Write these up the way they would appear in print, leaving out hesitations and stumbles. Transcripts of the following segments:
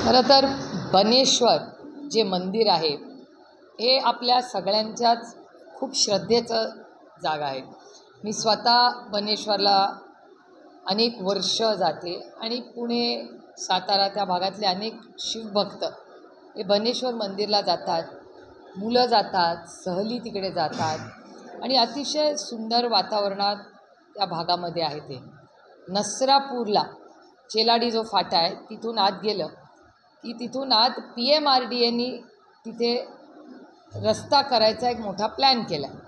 खरं तर बनेश्वर जे मंदिर आहे हे आपल्या सगळ्यांच्याच खूप श्रद्धेचं जागा आहे. मी स्वतः बनेश्वरला अनेक वर्ष जाते आणि पुणे सातारा त्या भागातले अनेक शिवभक्त हे बनेश्वर मंदिरला जातात. मुलं जातात, सहली तिकडे जातात आणि अतिशय सुंदर वातावरणात त्या भागामध्ये आहे. ते नसरापूरला चेलाडी जो फाटा आहे तिथून आत गेलं की तिथून आत PMRDAनी तिथे रस्ता करायचा एक मोठा प्लॅन केला आहे.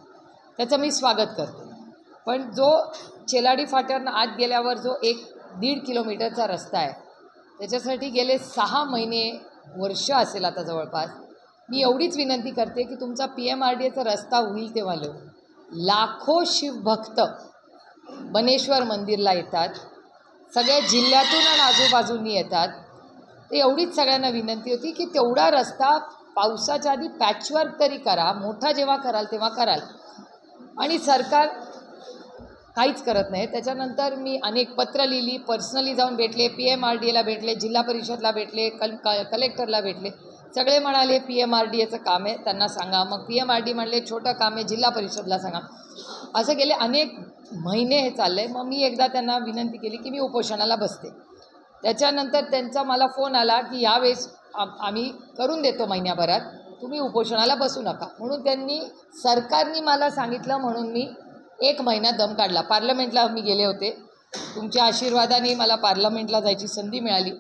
त्याचं मी स्वागत करते. पण जो चेलाडी फाट्यावरून आत गेल्यावर जो 1-1.5 किलोमीटरचा रस्ता आहे त्याच्यासाठी गेले 6 महिने वर्ष असेल आता जवळपास मी एवढीच विनंती करते की तुमचा PMRDAचा रस्ता होईल तेव्हा लाखो शिवभक्त बनेश्वर मंदिरला येतात. सगळ्या जिल्ह्यातून आणि आजूबाजूंनी येतात. ते एवढीच सगळ्यांना विनंती होती की तेवढा रस्ता पावसाच्या आधी पॅचवर्क तरी करा. मोठा जेव्हा कराल तेव्हा कराल. आणि सरकार काहीच करत नाही. त्याच्यानंतर मी अनेक पत्र लिहिली, पर्सनली जाऊन भेटले, PMRDAला भेटले, जिल्हा परिषदला भेटले, कलेक्टरला भेटले. सगळे म्हणाले PMRDAचं काम आहे त्यांना सांगा. मग PMRDA म्हणले छोटं काम आहे जिल्हा परिषदला सांगा. असं गेले अनेक महिने हे चाललं आहे. मग मी एकदा त्यांना विनंती केली की मी उपोषणाला बसते. त्याच्यानंतर त्यांचा मला फोन आला की यावेळेस आम्ही करून देतो महिन्याभरात, तुम्ही उपोषणाला बसू नका. म्हणून सरकारने मला सांगितलं म्हणून मी 1 महिना दम काढला. पार्लमेंटला मी गेले होते. तुमच्या आशीर्वादाने मला पार्लमेंटला जायची संधी मिळाली.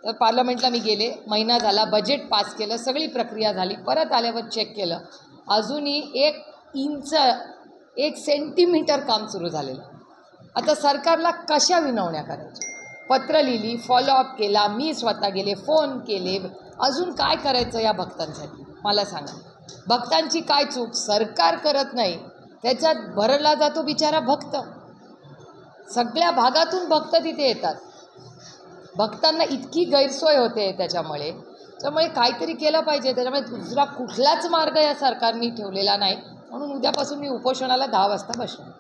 तर पार्लमेंटला मी गेले. महिना झाला, बजेट पास केलं, सगळी प्रक्रिया झाली. परत आल्यावर चेक केलं, अजूनही 1 इंच 1 सेंटीमीटर काम सुरू झालेलं. आता सरकारला कशा विनवण्या करायच्या? पत्र लिहिली, फॉलोअप केला, मी स्वतः गेले, फोन केले. अजून काय करायचं या भक्तांसाठी मला सांगा. भक्तांची काय चूक? सरकार करत नाही, त्याच्यात भरला जातो बिचारा भक्त. सगळ्या भागातून भक्त तिथे येतात. भक्तांना इतकी गैरसोय होते त्याच्यामुळे काहीतरी केलं पाहिजे. त्याच्यामुळे दुसरा कुठलाच मार्ग या सरकारने ठेवलेला नाही. म्हणून उद्यापासून मी उपोषणाला 10 वाजता बसणार.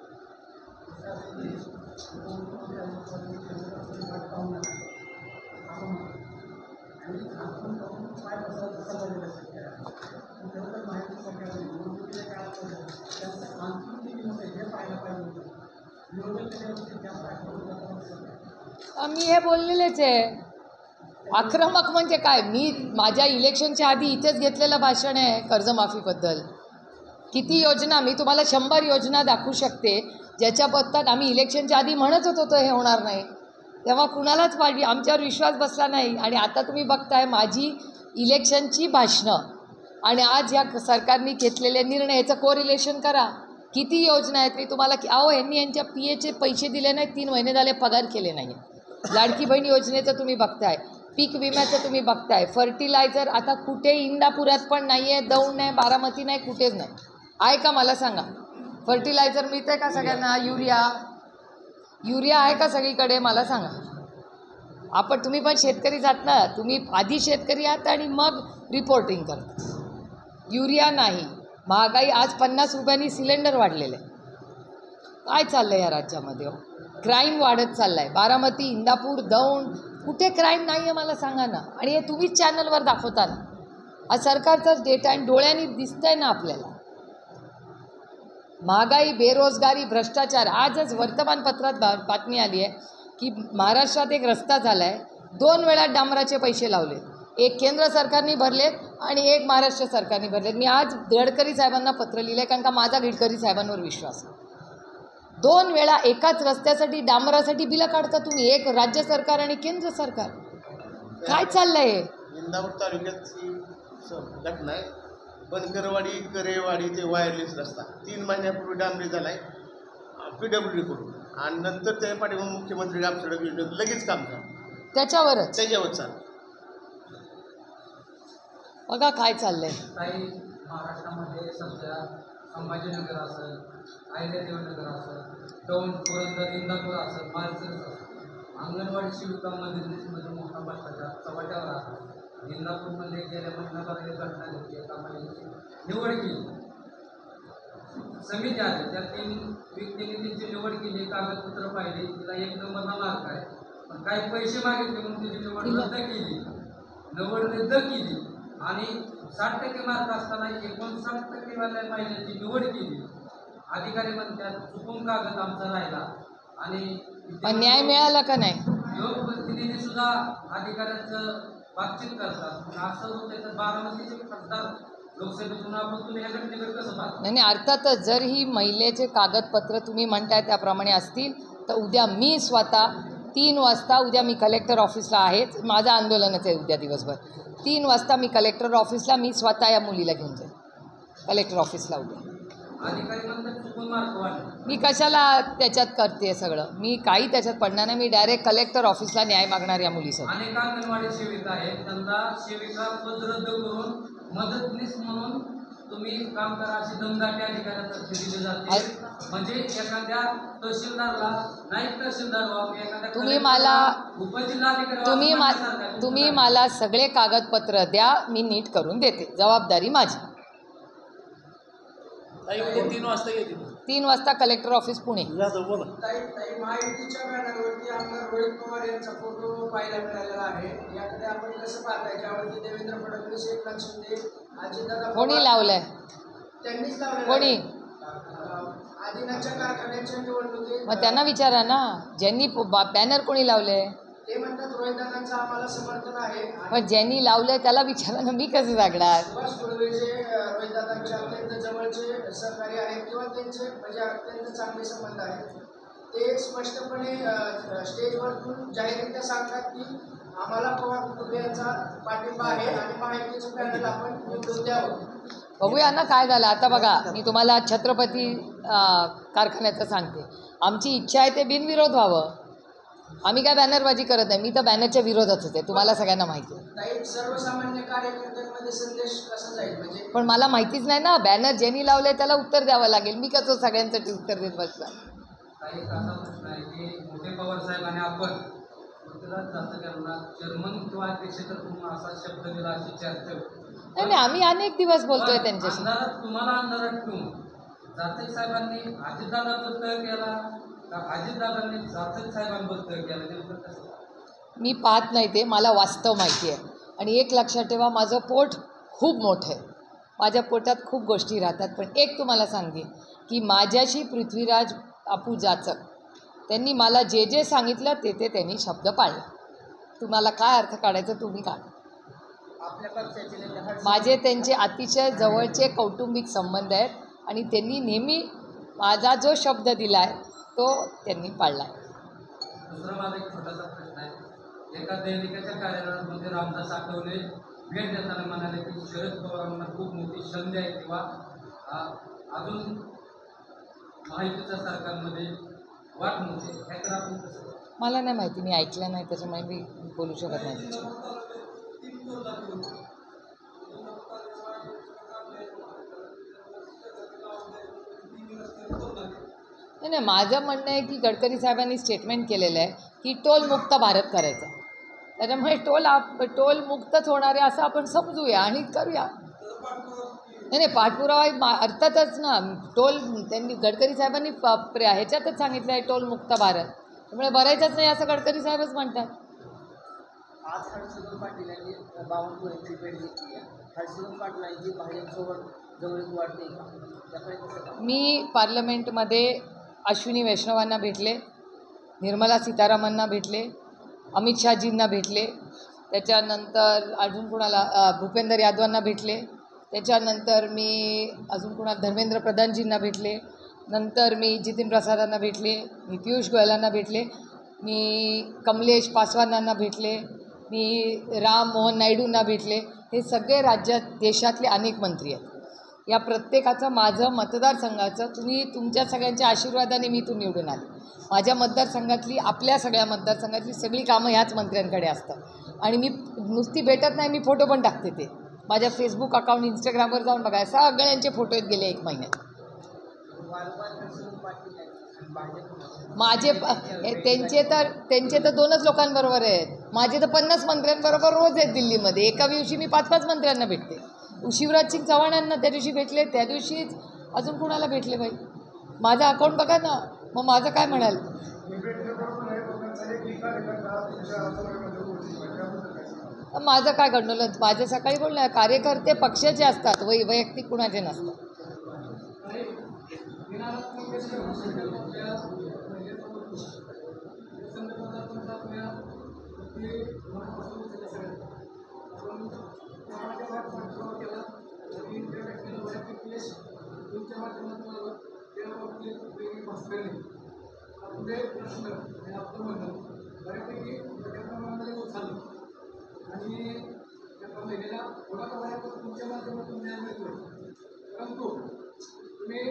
मी हे बोललेलेच आहे. आक्रमक म्हणजे काय? मी माझ्या इलेक्शनच्या आधी इथेच घेतलेलं भाषण आहे कर्जमाफीबद्दल. किती योजना, मी तुम्हाला 100 योजना दाखवू शकते ज्याच्याबद्दल आम्ही इलेक्शनच्या आधी म्हणत होतो हे होणार नाही. तेव्हा कुणालाच आमच्यावर विश्वास बसला नाही. आणि आता तुम्ही बघताय माझी इलेक्शनची भाषणं आणि आज या सरकारने घेतलेले निर्णय याचं कोरिलेशन करा. किती योजना आहेत मी तुम्हाला यांनी यांच्या PAचे पैसे दिले नाहीत, 3 महिने झाले पगार केले नाही. लाडकी बहीण योजनेचं तुम्ही बघताय, पीक विम्याचं तुम्ही बघताय, फर्टिलायझर आता कुठे इंदापुरात पण नाही आहे, दौंड नाही, बारामती नाही, कुठेच नाही आहे का मला सांगा. फर्टिलायझर मिळतंय का सगळ्यांना? युरिया आहे का सगळीकडे मला सांगा. तुम्ही पण शेतकरीच आहात ना. तुम्ही आधी शेतकरी आहात आणि मग रिपोर्टिंग करता. युरिया नाही. महागाई आज 50 रुपयांनी सिलेंडर वाढलेलं आहे. काय चाललं आहे या राज्यामध्ये? क्राईम वाढत चालला आहे. बारामती, इंदापूर, दौंड कुठे क्राईम नाही आहे मला सांगा ना. आणि हे तुम्हीच चॅनलवर दाखवता ना. हा सरकारचाच डेटा आणि डोळ्यांनी दिसतंय ना आपल्याला. महागाई, बेरोजगारी, भ्रष्टाचार. आजच वर्तमानपत्रात बातमी आली आहे की महाराष्ट्रात एक रस्ता झाला आहे, 2 वेळा डांबराचे पैसे लावले. एक केंद्र सरकारने भरलेत आणि एक महाराष्ट्र सरकारने भरलेत. मी आज गडकरी साहेबांना पत्र लिहिलं आहे कारण का माझा गडकरी साहेबांवर विश्वास आहे. 2 वेळा एकाच रस्त्यासाठी डांबरासाठी बिलं काढता तुम्ही, एक राज्य सरकार आणि केंद्र सरकार. काय चाललंय हे? इंदापूर तालुक्यात घटना आहे. बनकरवाडी करेवाडी ते वायरलेस रस्ता 3 महिन्यापूर्वी डांबरी झाला आहे PWD कडून. आणि नंतर त्या पाठीमागे मुख्यमंत्री ग्रामसडक योजनेत लगेच काम झालं. त्याच्यावर चाललं. बघा काय चाललंय. काही महाराष्ट्रामध्ये सध्या संभाजीनगर असेल, अहिल्यादेवनगर असेल, दौंड, पुरंदर, इंदापूर असेल, माळशिरस असेल, अंगणवाडी सेविकांमध्ये मोठा भ्रष्टाचार चव्हाट्यावर आहे. इंदापूरमध्ये गेल्या महिन्याभरात एक घटना घडली. एका महिन्याची निवड केली, समिती आली, त्या 3 व्यक्तींनी त्यांची निवड केली, कागदपत्र पाहिली, तिला 1 नंबरला मार्क आहे. पण काही पैसे मागितले म्हणून तिची निवड रद्द केली. निवड रद्द केली आणि 60% मार्क असताना 59% वाल्या महिलांची निवड केली. अधिकारी म्हणतात चुकून कागद आमचा राहिला आणि पण न्याय मिळाला का नाही? लोकप्रतिनिधी सुद्धा अधिकाऱ्यांचं बातचीत करतात. पण असं होतं तर बारामतीचे खासदार लोकसभेतून आपण तुम्ही ह्या घटनेकडे कसं पाहता? नाही नाही, अर्थातच जर ही महिलेचे कागदपत्र तुम्ही म्हणताय त्याप्रमाणे असतील तर उद्या मी स्वतः 3 वाजता, उद्या मी कलेक्टर ऑफिसला आहेच, माझं आंदोलनच आहे उद्या दिवसभर, 3 वाजता मी कलेक्टर ऑफिसला, मी स्वतः या मुलीला घेऊन जाईल कलेक्टर ऑफिसला उद्या. अधिकारी म्हणतात चुकून मार्क वाढले. मी कशाला त्याच्यात करते सगळं, मी काही त्याच्यात पडणार नाही. मी डायरेक्ट कलेक्टर ऑफिसला न्याय मागणार या मुलीसाठी. अनेक अंगणवाडी सेविका आहेत, त्यांना सेविका पद रद्द करून मदतनीस म्हणून तुम्ही काम करा अशी दमदाटी अधिकाऱ्यांतर्फे दिली जाते. म्हणजे एखाद्या तहसीलदारला नाईक तहसीलदार व्हावं, एखाद्या तुम्ही मला उपजिल्हाधिकारी तुम्ही मला सगळे कागदपत्र द्या, मी नीट करून देते, जबाबदारी माझी. 3 वाजता येते. 3 वाजता कलेक्टर ऑफिस पुणे. महायुतीच्या बॅनरवरती आमदार रोहित पवार यांचा फोटो पाहायला मिळालेला आहे. याकडे आपण कसं पाहताय? ज्यावरती देवेंद्र फडणवीस, एकनाथ शिंदे, अजितदादा कोणी लावलंय? त्यांनीच लावलेलं कोणी? आदिनाथच्या कारखान्याच्या निवडणुकीत मग त्यांना विचारा ना, ज्यांनी बॅनर कोणी लावले. ते म्हणतात रोहितदादांचं आम्हाला समर्थन आहे. पण ज्यांनी लावलंय त्याला विचारा ना, मी कसं सांगणार? सुभाष कुळवे जे रोहितदादांचे अत्यंत जवळचे सहकारी आहेत किंवा त्यांचे म्हणजे अत्यंत चांगले संबंध आहेत, ते स्पष्टपणे स्टेजवरून जाहीररित्या सांगतात की आम्हाला पवार कुटुंबियांचा पाठिंबा आहे आणि महायुतीचं पॅनल आपण निवडून द्यावं. बघूया ना काय झालं. आता बघा, मी तुम्हाला छत्रपती कारखान्याचं सांगते. आमची इच्छा आहे ते बिनविरोध व्हावं. आम्ही काय बॅनरबाजी करत नाही, मी तर बॅनरच्या विरोधातच आहे, तुम्हाला सगळ्यांना माहिती आहे. काही सर्वसामान्य कार्यकर्त्यांमध्ये संदेश कसा जाईल म्हणजे? पण मला माहितीच नाही ना, बॅनर ज्यांनी लावलंय त्याला उत्तर द्यावं लागेल, मी कसं सगळ्यांसाठी उत्तर देत बसला. काही असा प्रश्न आहे की मोठे पवार साहेब आणि आपण उत्तरात जातं त्यांना चेअरमन किंवा अध्यक्ष तर तुम्ही असा शब्द दिला अशी चर्चा होती. नाही, आम्ही अनेक दिवस बोलतोय त्यांच्याशी. अंधारात तुम्हाला अंधारात ठेवून जाचक साहेबांनी अजितदादाबद्दल केला का अजितदादांनी जाचक साहेबांबद्दल केलं, नेमकं कसं? मी पाहत नाही ते, मला वास्तव माहिती आहे. आणि एक लक्षात ठेवा, माझं पोट खूप मोठं आहे, माझ्या पोटात खूप गोष्टी राहतात. पण एक तुम्हाला सांगेन की माझ्याशी पृथ्वीराज आपू जाचक त्यांनी मला जे जे सांगितलं ते ते त्यांनी शब्द पाळला. तुम्हाला काय अर्थ काढायचा तुम्ही काढा. आपल्या पक्षाचे माझे त्यांचे अतिशय जवळचे कौटुंबिक संबंध आहेत आणि त्यांनी नेहमी माझा जो शब्द दिला आहे तो त्यांनी पाळला आहे. दुसरा माझा एक छोटासा प्रश्न आहे. एका दैनिकाच्या कार्यालयामध्ये रामदास आठवले भेट देताना म्हणाले की शरद पवारांना खूप मोठी संधी आहे किंवा अजून महायुतीच्या सरकारमध्ये वाट नव्हती. ह्याकडे आपण कसं? मला नाही माहिती, मी ऐकलं नाही, त्याच्यामुळे मी बोलू शकत नाही त्याच्यावर. नाही, माझं म्हणणं आहे की गडकरी साहेबांनी स्टेटमेंट केलेलं आहे की टोलमुक्त भारत करायचा. त्याच्यामुळे टोल मुक्तच होणार आहे असं आपण समजूया आणि करूया. नाही, पाठपुरावा अर्थातच ना. त्यांनी गडकरी साहेबांनी ह्याच्यातच सांगितलं आहे टोलमुक्त भारत, त्यामुळे भरायचंच नाही असं गडकरी साहेबच म्हणतात. आज हर्षवर्धन पाटील यांनी बावनकुळेंची भेट घेतली आहे. हर्षवर्धन पाटलांची भाजपसोबत जवळीक वाढते का? त्याकडे कसं? मी पार्लमेंटमध्ये अश्विनी वैष्णवांना भेटले, निर्मला सीतारामनना भेटले, अमित शहाजींना भेटले, त्याच्यानंतर अजून कुणाला भूपेंद्र यादवांना भेटले, त्याच्यानंतर मी अजून कुणाला धर्मेंद्र प्रधानजींना भेटले, नंतर मी जितीन प्रसादांना भेटले, मी पियुष गोयलांना भेटले, मी कमलेश पासवानांना भेटले, मी राम मोहन नायडूंना भेटले. हे सगळे देशातले अनेक मंत्री आहेत. या प्रत्येकाचं माझं मतदारसंघाचं तुमच्या सगळ्यांच्या आशीर्वादाने मी इथून निवडून आले. माझ्या मतदारसंघातली, आपल्या सगळ्या मतदारसंघातली सगळी कामं ह्याच मंत्र्यांकडे असतात आणि मी नुसती भेटत नाही, मी फोटो पण टाकते. ते माझ्या फेसबुक अकाउंट, इंस्टाग्रामवर जाऊन बघा, सगळ्यांचे फोटो आहेत गेले 1 महिन्यात. माझे त्यांचे तर 2च लोकांबरोबर आहेत, माझे तर 50 मंत्र्यांबरोबर रोज आहेत दिल्लीमध्ये. एका दिवशी मी 5-5 मंत्र्यांना भेटते. शिवराज सिंग चव्हाणांना त्या दिवशी भेटले, त्या दिवशीच अजून कुणाला भेटले बाई. माझा अकाउंट बघा ना, मग माझं काय म्हणाल. माझं काय घडलं, माझे सकाळी बोलणार कार्यकर्ते पक्षाचे असतात, वैयक्तिक कुणाचे नसतात. आणि त्या महिलेला थोडा प्रमाणात तुमच्या माध्यमातून न्याय मिळतोय, परंतु तुम्ही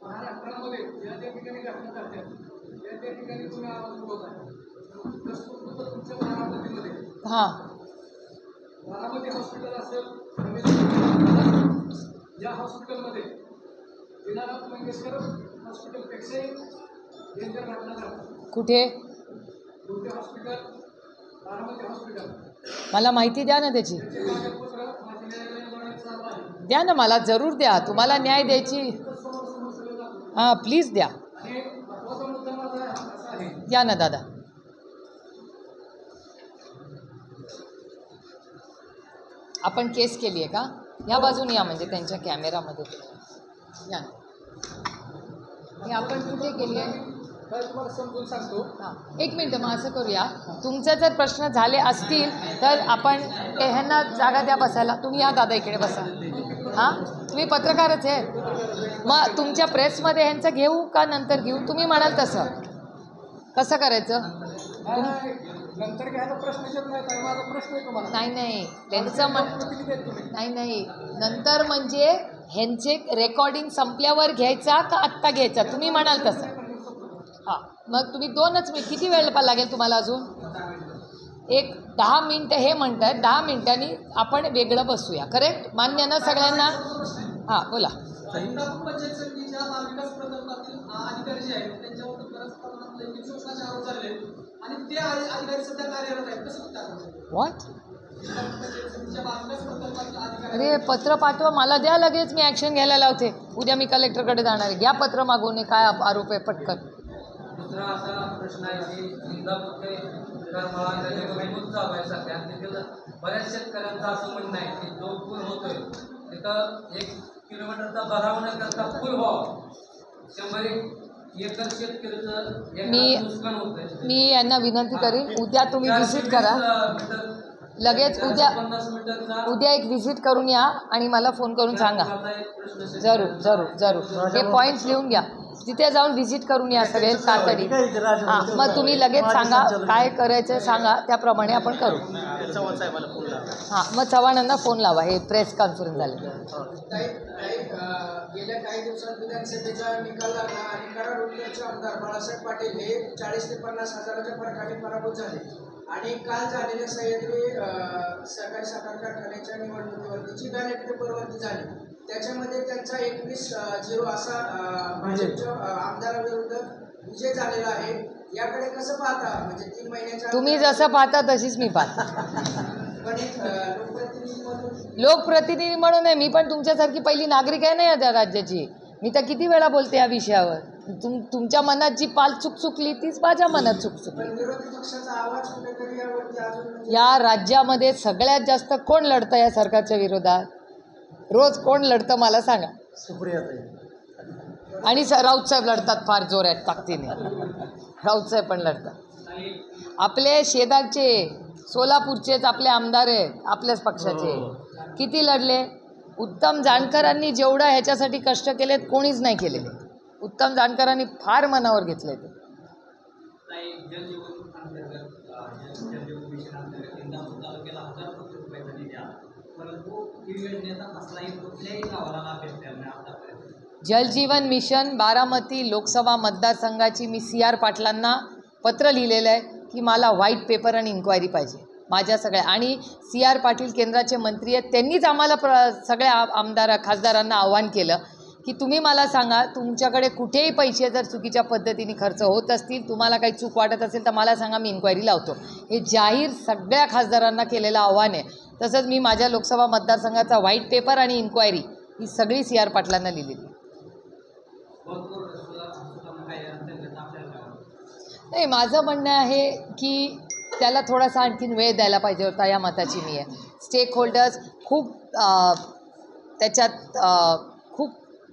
महाराष्ट्रामध्ये ज्या त्या ठिकाणी घटना करतात त्या ठिकाणी तुम्ही आवाज उठवताय. प्रस्तुत तुमच्या बारामतीमध्ये बारामती हॉस्पिटल असेल, या हॉस्पिटलमध्ये दिनानाथ मंगेशकर हॉस्पिटलपेक्षाही डेंजर घटना घडतात. कुठे? Hospital, Baramati hospital. मला माहिती द्या ना त्याची, द्या ना मला, जरूर द्या. तुम्हाला न्याय द्यायची, हां प्लीज द्या, द्या ना दादा. आपण केस केली आहे का? ह्या बाजून या, म्हणजे त्यांच्या कॅमेरामध्ये या ना. हे आपण कुठे केली आहे तुम्हाला समजून सांगतो. हां, एक मिनटं. मग असं करूया, तुमचे जर प्रश्न झाले असतील तर आपण ह्यांना जागा द्या बसायला. तुम्ही या दादा, इकडे बसा. हां, तुम्ही पत्रकारच आहे, मग तुमच्या प्रेसमध्ये ह्यांचं घेऊ का नंतर घेऊ? तुम्ही म्हणाल तसं. कसं करायचं? नंतर घ्यायचा प्रश्नच नाही, माझा प्रश्न आहे तुम्हाला. नाही त्यांचं नाही, नंतर म्हणजे ह्यांचे रेकॉर्डिंग संपल्यावर घ्यायचा का आत्ता घ्यायचा? तुम्ही म्हणाल तसं. हां, मग तुम्ही 2च मिनिट, किती वेळ लागेल तुम्हाला अजून? एक 10 मिनटं हे म्हणतात, 10 मिनिटांनी आपण वेगळं बसूया. करेक्ट? मान्य ना सगळ्यांना? हां बोला. पंचायत समितीच्या महाविकास प्रकल्पातील अधिकारी जे आहेत त्यांच्यावर बऱ्याच प्रमाणात लैंगिक शोषणाचे आरोप झाले आणि ते अधिकारी सध्या कार्यरत आहेत. कसं व्हॉट? अरे पत्र पाठवा, मला द्या लगेच, मी ॲक्शन घ्यायला लावते. उद्या मी कलेक्टरकडे जाणार आहे. घ्या पत्र मागवणे, काय आरोप आहे पटकन. दुसरा असा प्रश्न आहे की इंदापूर ते विधानमंडळ चालू आहे सध्या. तिथे बऱ्याच शेतकऱ्यांचं असं म्हणणं आहे की जो पूल होतोय तिथं 1 किलोमीटरचा भराव न करता पूल व्हावा. 100 एकर शेतकऱ्याचं नुकसान होतंय. मी यांना विनंती करीन, उद्या तुम्ही व्हिजिट करा लगेच. उद्या एक व्हिजिट करून या आणि मला फोन करून सांगा. जरूर हे पॉईंट्स लिहून घ्या. तिथे जाऊन व्हिजिट करून या सगळे तातडी. हां, मग तुम्ही लगेच सांगा काय करायचं सांगा, त्याप्रमाणे आपण करू. हां, मग चव्हाणांना फोन लावा. हे प्रेस कॉन्फरन्स झाले. गेल्या काही दिवसात विधानसभेचा निकाल लागला आणि कराड उत्तरचे आमदार बाळासाहेब पाटील हे 40 ते 50 हजाराच्या फरकाने पराभूत झाले. आणि काल झालेल्या सह्याद्री सहकारी साखर कारखान्याच्या निवडणुकीवरती जी बॅलेट पेपरवरती झाली त्याच्यामध्ये त्यांचा 21-0 असा भाजपच्या आमदाराविरुद्ध विजय झालेला आहे. याकडे कसं पाहता? म्हणजे 3 महिन्याच्या तुम्ही जसं पाहता तशीच मी पाहते. लोकप्रतिनिधी म्हणून आहे मी, पण तुमच्यासारखी पहिली नागरिक आहे ना या त्या राज्याची. मी तर किती वेळा बोलते या विषयावर. तुमच्या मनात जी पाल चुकली तीच माझ्या मनात चुकली. या राज्यामध्ये सगळ्यात जास्त कोण लढतं या सरकारच्या विरोधात? रोज कोण लढतं मला सांगा? आणि राऊत साहेब लढतात फार जोरात ताकदीने. राऊत साहेब पण लढतात. आपले शेजारचे सोलापूरचेच आपले आमदार आहेत आपल्याच पक्षाचे. किती लढले? उत्तम जानकरांनी जेवढं ह्याच्यासाठी कष्ट केलेत कोणीच नाही केलेले. उत्तम जानकरांनी फार मनावर घेतले ते. जलजीवन मिशन बारामती लोकसभा मतदारसंघाची मी CR पाटलांना पत्र लिहिलेलं आहे की मला व्हाईट पेपर आणि इन्क्वायरी पाहिजे माझ्या सगळ्या. आणि CR पाटील केंद्राचे मंत्री आहेत, त्यांनीच आम्हाला सगळ्या आमदार खासदारांना आव्हान केलं की तुम्ही मला सांगा तुमच्याकडे कुठेही पैसे जर चुकीच्या पद्धतीने खर्च होत असतील, तुम्हाला काही चूक वाटत असेल तर मला सांगा, मी इन्क्वायरी लावतो. हे जाहीर सगळ्या खासदारांना केलेलं आव्हान आहे. तसंच मी माझ्या लोकसभा मतदारसंघाचा व्हाईट पेपर आणि इन्क्वायरी ही सगळी CR पाटलांना लिहिलेली. नाही, माझं म्हणणं आहे की त्याला थोडासा आणखीन वेळ द्यायला पाहिजे होता, या मताची मी आहे. स्टेक होल्डर्स खूप त्याच्यात खूप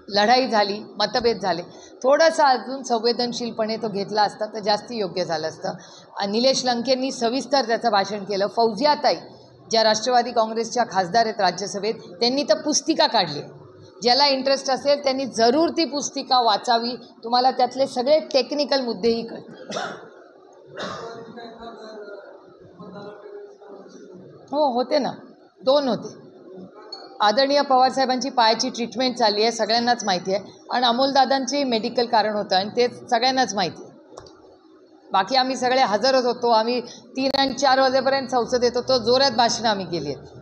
लढाई झाली, मतभेद झाले. थोडंसं अजून संवेदनशीलपणे तो घेतला असता तर जास्त योग्य झालं असतं. निलेश लंकेंनी सविस्तर त्याचं भाषण केलं. फौजियाताई ज्या राष्ट्रवादी काँग्रेसच्या खासदार आहेत राज्यसभेत, त्यांनी तर पुस्तिका काढली. ज्याला इंटरेस्ट असेल त्यांनी जरूर ती पुस्तिका वाचावी. तुम्हाला त्यातले सगळे टेक्निकल मुद्देही कळतील. हो, होते ना, 2 होते. आदरणीय पवारसाहेबांची पायाची ट्रीटमेंट चालली आहे, सगळ्यांनाच माहिती आहे. आणि अमोलदादांचे मेडिकल कारण होतं आणि ते सगळ्यांनाच माहिती आहे. बाकी आम्ही सगळे हजरच होतो. आम्ही 3 आणि 4 वाजेपर्यंत संसदेत होतो. जोरात भाषणं आम्ही केली आहेत.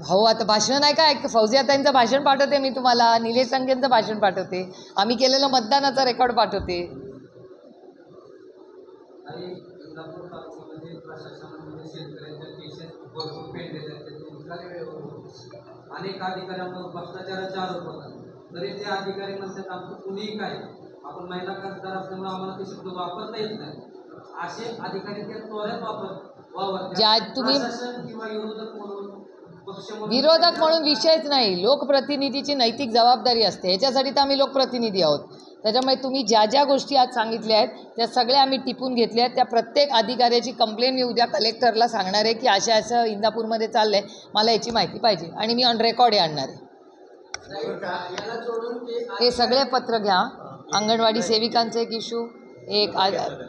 हो, आता भाषणं नाही काय, फौजियाताईंचं भाषण पाठवते मी तुम्हाला, निलेश लंकेंचं भाषण पाठवते, आम्ही केलेलं मतदानाचा रेकॉर्ड पाठवते. अनेक अधिकाऱ्यांवर भ्रष्टाचाराचे आरोप होतात, तरी ते अधिकारी म्हणतात आमचं कुणीही काय, आपण महिला खासदार असल्यामुळे आम्हाला ते शब्द वापरता येत नाही. असे अधिकारी त्या त्वरेत वावरतात. तुम्ही किंवा विरोधक म्हणून विरोधक म्हणून विषयच नाही. लोकप्रतिनिधीची नैतिक जबाबदारी असते, ह्याच्यासाठी तर आम्ही लोकप्रतिनिधी आहोत. त्याच्यामुळे तुम्ही ज्या ज्या गोष्टी आज सांगितल्या आहेत त्या सगळ्या आम्ही टिपून घेतल्या आहेत. त्या प्रत्येक अधिकाऱ्याची कंप्लेंट मी उद्या कलेक्टरला सांगणार आहे की असं इंदापूरमध्ये चाललं आहे, मला याची माहिती पाहिजे आणि मी ऑन रेकॉर्डही आणणार आहे. हे सगळे पत्र घ्या. अंगणवाडी सेविकांचा एक इश्यू, एक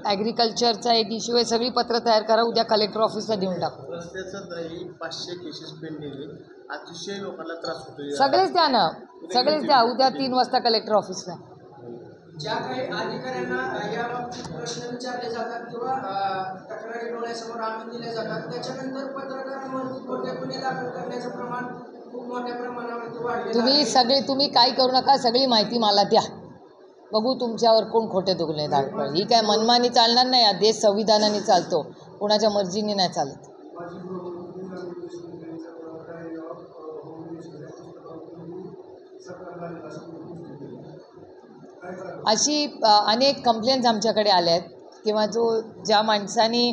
ॲग्रिकल्चरचा एक इश्यू, हे सगळी पत्र तयार करा, उद्या कलेक्टर ऑफिसला देऊन टाकू. रस्त्याचं नाही 500 केसेस पेंडिंग, अतिशय लोकांना त्रास होतो. सगळेच द्या ना, सगळेच द्या उद्या 3 वाजता कलेक्टर ऑफिसला. ज्या काही अधिकाऱ्यांना याबाबतीत प्रश्न विचारले जातात किंवा तक्रारी डोळ्यासमोर आणून दिल्या जातात, त्याच्यानंतर पत्रकारांवरती खोटे गुन्हे दाखल करण्याचं प्रमाण खूप मोठ्या प्रमाणावरती वाढलेलं आहे. तुम्ही काही करू नका, सगळी माहिती मला द्या, बघू तुमच्यावर कोण खोटे गुन्हे दाखल. ही काय मनमानी चालणार नाही. हा देश संविधानाने चालतो, कोणाच्या मर्जीने नाही चालत. अशी अनेक कंप्लेंट्स आमच्याकडे आल्या आहेत किंवा ज्या माणसांनी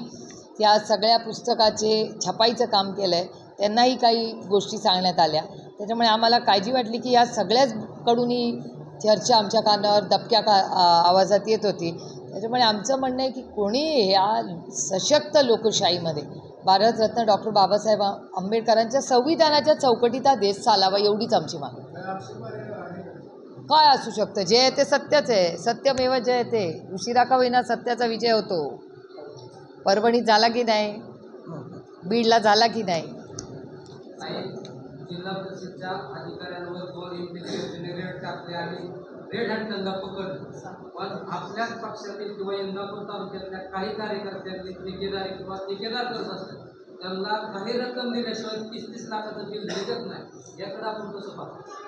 त्या सगळ्या पुस्तकाचे छपाईचं काम केलं आहे त्यांनाही काही गोष्टी सांगण्यात आल्या. त्याच्यामुळे आम्हाला काळजी वाटली की या सगळ्याचकडून ही चर्चा आमच्या कानावर दबक्या आवाजात येत होती. त्याच्यामुळे आमचं म्हणणं आहे की कोणी ह्या सशक्त लोकशाहीमध्ये भारतरत्न डॉक्टर बाबासाहेब आंबेडकरांच्या संविधानाच्या चौकटीत हा देश चालावा, एवढीच आमची मागणी. काय असू शकतं, जे आहे ते सत्यच आहे. सत्यमेव जयते. उशिरा का होईना सत्याचा विजय होतो. परभणीत झाला की नाही, बीडला झाला की नाही. जिल्हा परिषदच्या अधिकाऱ्यांवर 2 इंपिरियसने रेड टाकले आणि रेड हँड त्यांना पकडले. पण आपल्याच पक्षातील किंवा इंदापूर तालुक्यातल्या काही कार्यकर्त्यांनी ठेकेदारी किंवा ठेकेदार करत असतात, त्यांना काही रक्कम दिल्याशिवाय 30-30 लाखाचं बिल देत नाही. याकडे आपण कसं पाहतो?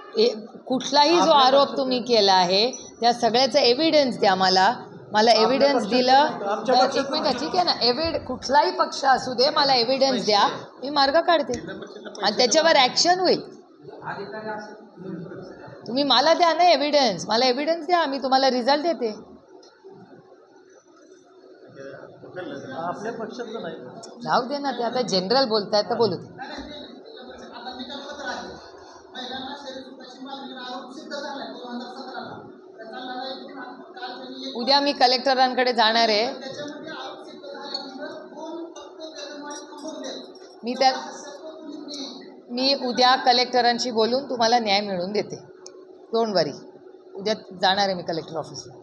कुठलाही जो आरोप तुम्ही केला आहे त्या सगळ्याचं एव्हिडन्स द्या मला एव्हिडन्स दिलं तर एक मिनिट, ठीक आहे ना. कुठलाही पक्ष असू दे, मला एव्हिडन्स द्या, मी मार्ग काढते आणि त्याच्यावर ॲक्शन होईल. तुम्ही मला द्या ना एव्हिडन्स, मला एव्हिडन्स द्या, मी तुम्हाला रिझल्ट देते. आपल्या पक्षातलं नाही, राहू दे ना, ते आता जनरल बोलतायत तर बोलू दे. उद्या मी कलेक्टरांकडे जाणार आहे. मी उद्या कलेक्टरांशी बोलून तुम्हाला न्याय मिळवून देते. डोंट वरी. उद्या जाणार आहे मी कलेक्टर ऑफिसला.